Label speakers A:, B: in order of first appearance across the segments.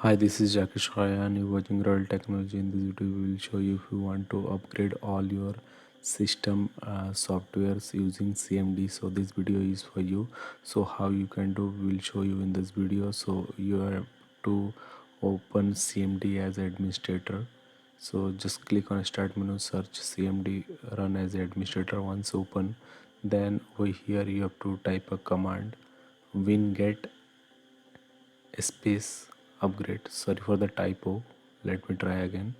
A: Hi, this is Jakesh Raya and you're watching Royal Technology. In this video, we will show you if you want to upgrade all your system softwares using CMD. So this video is for you. So how you can do, we will show you in this video. So you have to open CMD as administrator. So just click on start menu, search CMD, run as administrator. Once open, then over here you have to type a command winget space upgrade. Sorry for the typo, let me try again.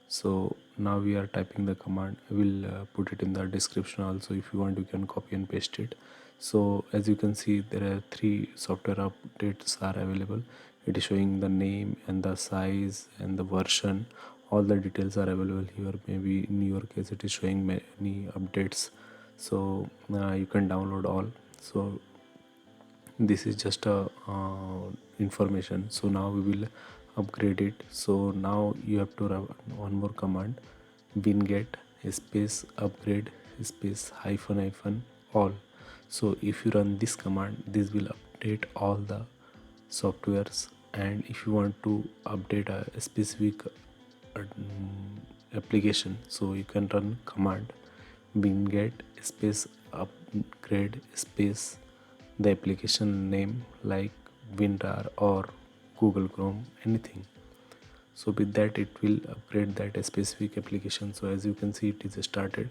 A: So now we are typing the command. I will put it in the description also. If you want, you can copy and paste it. So as you can see, there are three software updates are available. It is showing the name and the size and the version. All the details are available here. Maybe in your case it is showing many updates. So you can download all. So this is just a information. So now we will upgrade it. So now you have to run one more command winget space upgrade space hyphen hyphen all. So if you run this command, this will update all the softwares. And if you want to update a specific application, so you can run command winget space upgrade space the application name like WinRAR or Google Chrome, anything. So with that it will upgrade that specific application. So as you can see, it is started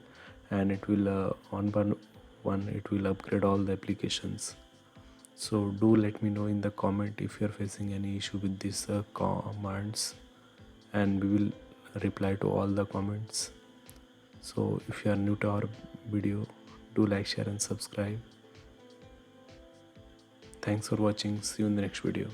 A: and it will one by one it will upgrade all the applications. So do let me know in the comment if you are facing any issue with these commands, and we will reply to all the comments. So if you are new to our video, do like, share and subscribe. Thanks for watching. See you in the next video.